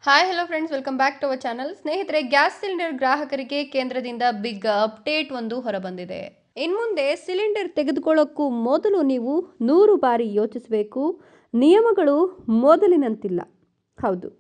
Hi hello friends, welcome back to our channel. ಸ್ನೇಹಿತರೆ, gas cylinder ಗ್ರಾಹಕರಿಗೆ ಕೇಂದ್ರದಿಂದ big update ಒಂದು ಹೊರಬಂದಿದೆ. ಇನ್ಮುಂದೆ ಸಿಲಿಂಡರ್ ತೆಗೆದುಕೊಳ್ಳೋಕ್ಕೂ ಮೊದಲು ನೀವು 100 ಬಾರಿ ಯೋಚಿಸಬೇಕು. ನಿಯಮಗಳು ಮೊದಲಿನಂತಿಲ್ಲ. ಹೌದು,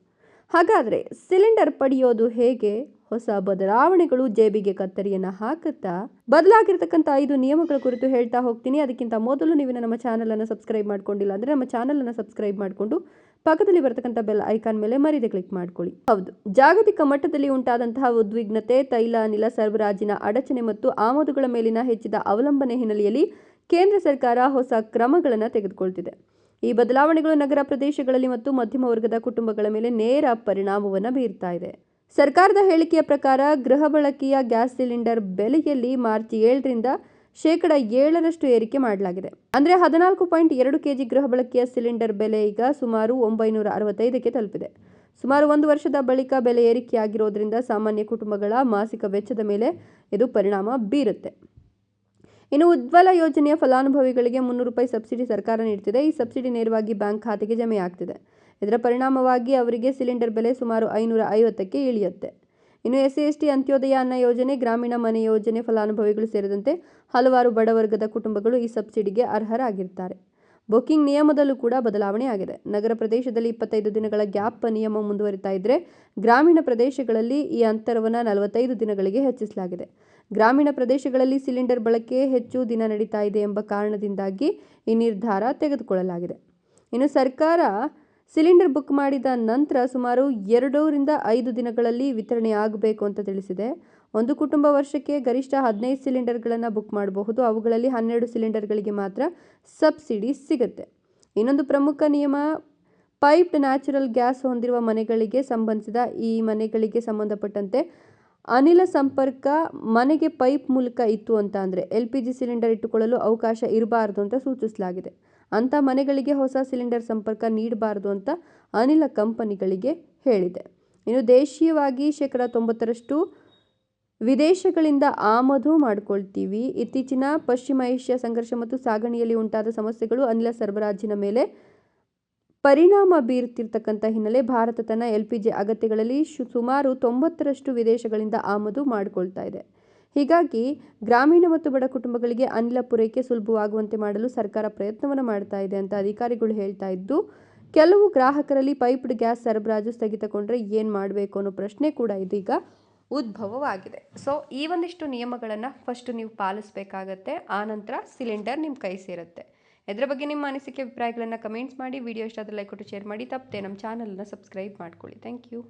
ಹಾಗಾದರೆ ಸಿಲಿಂಡರ್ ಪಡೆಯೋದು ಹೇಗೆ? ಹೊಸ ಬದಲಾವಣೆಗಳು ಜೇಬಿಗೆ ಕತ್ತರಿಯನ್ನು ಹಾಕುತ್ತಾ? ಬದಲಾಗಿರ್ತಕ್ಕಂಥ 5 ನಿಯಮಗಳ ಕುರಿತು ಹೇಳ್ತಾ ಹೋಗ್ತೀನಿ. ಅದಕ್ಕಿಂತ ಮೊದಲು ನೀವು ನಮ್ಮ ಚಾನಲನ್ನು ಸಬ್ಸ್ಕ್ರೈಬ್ ಮಾಡ್ಕೊಂಡಿಲ್ಲ ಅಂದರೆ ನಮ್ಮ ಚಾನಲನ್ನು ಸಬ್ಸ್ಕ್ರೈಬ್ ಮಾಡಿಕೊಂಡು ಪಕ್ಕದಲ್ಲಿ ಬರ್ತಕ್ಕಂಥ ಬೆಲ್ ಐಕಾನ್ ಮೇಲೆ ಮರೀದೆ ಕ್ಲಿಕ್ ಮಾಡ್ಕೊಳ್ಳಿ. ಹೌದು, ಜಾಗತಿಕ ಮಟ್ಟದಲ್ಲಿ ಉಂಟಾದಂತಹ ಉದ್ವಿಗ್ನತೆ, ತೈಲ ಅನಿಲ ಸರಬರಾಜಿನ ಅಡಚಣೆ ಮತ್ತು ಆಮದುಗಳ ಮೇಲಿನ ಹೆಚ್ಚಿದ ಅವಲಂಬನೆ ಹಿನ್ನೆಲೆಯಲ್ಲಿ ಕೇಂದ್ರ ಸರ್ಕಾರ ಹೊಸ ಕ್ರಮಗಳನ್ನು ತೆಗೆದುಕೊಳ್ತಿದೆ. ಈ ಬದಲಾವಣೆಗಳು ನಗರ ಪ್ರದೇಶಗಳಲ್ಲಿ ಮತ್ತು ಮಧ್ಯಮ ವರ್ಗದ ಕುಟುಂಬಗಳ ಮೇಲೆ ನೇರ ಪರಿಣಾಮವನ್ನು ಬೀರ್ತಾ ಇದೆ. ಸರ್ಕಾರದ ಹೇಳಿಕೆಯ ಪ್ರಕಾರ ಗೃಹ ಬಳಕೆಯ ಗ್ಯಾಸ್ ಸಿಲಿಂಡರ್ ಬೆಲೆಯಲ್ಲಿ ಮಾರ್ಚ್ 7ರಿಂದ %7 ಏರಿಕೆ ಮಾಡಲಾಗಿದೆ. ಅಂದರೆ 14.2 kg ಗೃಹ ಬಳಕೆಯ ಸಿಲಿಂಡರ್ ಬೆಲೆ ಈಗ ಸುಮಾರು 965ಕ್ಕೆ ತಲುಪಿದೆ. ಸುಮಾರು 1 ವರ್ಷದ ಬಳಿಕ ಬೆಲೆ ಏರಿಕೆಯಾಗಿರೋದ್ರಿಂದ ಸಾಮಾನ್ಯ ಕುಟುಂಬಗಳ ಮಾಸಿಕ ವೆಚ್ಚದ ಮೇಲೆ ಇದು ಪರಿಣಾಮ ಬೀರುತ್ತೆ. ಇನ್ನು ಉಜ್ವಲ ಯೋಜನೆಯ ಫಲಾನುಭವಿಗಳಿಗೆ ₹300 ಸಬ್ಸಿಡಿ ಸರ್ಕಾರ ನೀಡುತ್ತಿದೆ. ಈ ಸಬ್ಸಿಡಿ ನೇರವಾಗಿ ಬ್ಯಾಂಕ್ ಖಾತೆಗೆ ಜಮೆಯಾಗ್ತಿದೆ. ಇದರ ಪರಿಣಾಮವಾಗಿ ಅವರಿಗೆ ಸಿಲಿಂಡರ್ ಬೆಲೆ ಸುಮಾರು 550ಕ್ಕೆ ಇಳಿಯುತ್ತೆ. ಇನ್ನು SC/ST ಅಂತ್ಯೋದಯ ಅನ್ನ ಯೋಜನೆ, ಗ್ರಾಮೀಣ ಮನೆ ಯೋಜನೆ ಫಲಾನುಭವಿಗಳು ಸೇರಿದಂತೆ ಹಲವಾರು ಬಡವರ್ಗದ ಕುಟುಂಬಗಳು ಈ ಸಬ್ಸಿಡಿಗೆ ಅರ್ಹರಾಗಿರ್ತಾರೆ. ಬುಕಿಂಗ್ ನಿಯಮದಲ್ಲೂ ಕೂಡ ಬದಲಾವಣೆ ಆಗಿದೆ. ನಗರ ಪ್ರದೇಶದಲ್ಲಿ 25 ದಿನಗಳ ಗ್ಯಾಪ್ ನಿಯಮ ಮುಂದುವರಿತಾ ಇದ್ದರೆ ಗ್ರಾಮೀಣ ಪ್ರದೇಶಗಳಲ್ಲಿ ಈ ಅಂತರವನ್ನು 45 ದಿನಗಳಿಗೆ ಹೆಚ್ಚಿಸಲಾಗಿದೆ. ಗ್ರಾಮೀಣ ಪ್ರದೇಶಗಳಲ್ಲಿ ಸಿಲಿಂಡರ್ ಬಳಕೆ ಹೆಚ್ಚು ದಿನ ನಡೀತಾ ಇದೆ ಎಂಬ ಕಾರಣದಿಂದಾಗಿ ಈ ನಿರ್ಧಾರ ತೆಗೆದುಕೊಳ್ಳಲಾಗಿದೆ. ಇನ್ನು ಸರ್ಕಾರ ಸಿಲಿಂಡರ್ ಬುಕ್ ಮಾಡಿದ ನಂತರ ಸುಮಾರು 2ರಿಂದ 5 ದಿನಗಳಲ್ಲಿ ವಿತರಣೆಯಾಗಬೇಕು ಅಂತ ತಿಳಿಸಿದೆ. ಒಂದು ಕುಟುಂಬ ವರ್ಷಕ್ಕೆ ಗರಿಷ್ಠ 15 ಸಿಲಿಂಡರ್ಗಳನ್ನು ಬುಕ್ ಮಾಡಬಹುದು. ಅವುಗಳಲ್ಲಿ 12 ಸಿಲಿಂಡರ್ಗಳಿಗೆ ಮಾತ್ರ ಸಬ್ಸಿಡಿ ಸಿಗುತ್ತೆ. ಇನ್ನೊಂದು ಪ್ರಮುಖ ನಿಯಮ, ಪೈಪ್ಡ್ ನ್ಯಾಚುರಲ್ ಗ್ಯಾಸ್ ಹೊಂದಿರುವ ಮನೆಗಳಿಗೆ ಸಂಬಂಧಿಸಿದ ಈ ಮನೆಗಳಿಗೆ ಸಂಬಂಧಪಟ್ಟಂತೆ ಅನಿಲ ಸಂಪರ್ಕ ಮನೆಗೆ ಪೈಪ್ ಮೂಲಕ ಇತ್ತು ಅಂತ ಅಂದರೆ LPG ಸಿಲಿಂಡರ್ ಇಟ್ಟುಕೊಳ್ಳಲು ಅವಕಾಶ ಇರಬಾರದು ಅಂತ ಸೂಚಿಸಲಾಗಿದೆ. ಅಂಥ ಮನೆಗಳಿಗೆ ಹೊಸ ಸಿಲಿಂಡರ್ ಸಂಪರ್ಕ ನೀಡಬಾರದು ಅಂತ ಅನಿಲ ಕಂಪನಿಗಳಿಗೆ ಹೇಳಿದೆ. ಇನ್ನು ದೇಶೀಯವಾಗಿ %90 ವಿದೇಶಗಳಿಂದ ಆಮದು ಮಾಡಿಕೊಳ್ತೀವಿ. ಇತ್ತೀಚಿನ ಪಶ್ಚಿಮ ಏಷ್ಯಾ ಸಂಘರ್ಷ ಮತ್ತು ಸಾಗಣೆಯಲ್ಲಿ ಉಂಟಾದ ಸಮಸ್ಯೆಗಳು ಅನಿಲ ಸರಬರಾಜಿನ ಮೇಲೆ ಪರಿಣಾಮ ಬೀರುತ್ತಿರ್ತಕ್ಕಂಥ ಹಿನ್ನೆಲೆ ಭಾರತ ತನ್ನ LPG ಅಗತ್ಯಗಳಲ್ಲಿ ಸುಮಾರು 90% ವಿದೇಶಗಳಿಂದ ಆಮದು ಮಾಡಿಕೊಳ್ತಾ ಇದೆ. ಹೀಗಾಗಿ ಗ್ರಾಮೀಣ ಮತ್ತು ಬಡ ಕುಟುಂಬಗಳಿಗೆ ಅನಿಲ ಪೂರೈಕೆ ಸುಲಭವಾಗುವಂತೆ ಮಾಡಲು ಸರ್ಕಾರ ಪ್ರಯತ್ನವನ್ನು ಮಾಡ್ತಾ ಇದೆ ಅಂತ ಅಧಿಕಾರಿಗಳು ಹೇಳ್ತಾ ಇದ್ದು, ಕೆಲವು ಗ್ರಾಹಕರಲ್ಲಿ ಪೈಪ್ಡ್ ಗ್ಯಾಸ್ ಸರಬರಾಜು ಸ್ಥಗಿತಗೊಂಡ್ರೆ ಏನು ಮಾಡಬೇಕು ಅನ್ನೋ ಪ್ರಶ್ನೆ ಕೂಡ ಇದೀಗ ಉದ್ಭವವಾಗಿದೆ. ಸೊ ಈ ಒಂದಿಷ್ಟು ನಿಯಮಗಳನ್ನು ಫಸ್ಟ್ ನೀವು ಪಾಲಿಸಬೇಕಾಗತ್ತೆ. ಆನಂತರ ಸಿಲಿಂಡರ್ ನಿಮ್ಮ ಕೈ ಸೇರುತ್ತೆ. ಇದರ ಬಗ್ಗೆ ನಿಮ್ಮ ಅನಿಸಿಕೆ ಅಭಿಪ್ರಾಯಗಳನ್ನು ಕಮೆಂಟ್ಸ್ ಮಾಡಿ. ವಿಡಿಯೋ ಇಷ್ಟ ಆದರೆ ಲೈಕ್ ಕೊಟ್ಟು ಶೇರ್ ಮಾಡಿ. ತಪ್ಪದೆ ನಮ್ಮ ಚಾನಲನ್ನು ಸಬ್ಸ್ಕ್ರೈಬ್ ಮಾಡ್ಕೊಳ್ಳಿ. Thank you.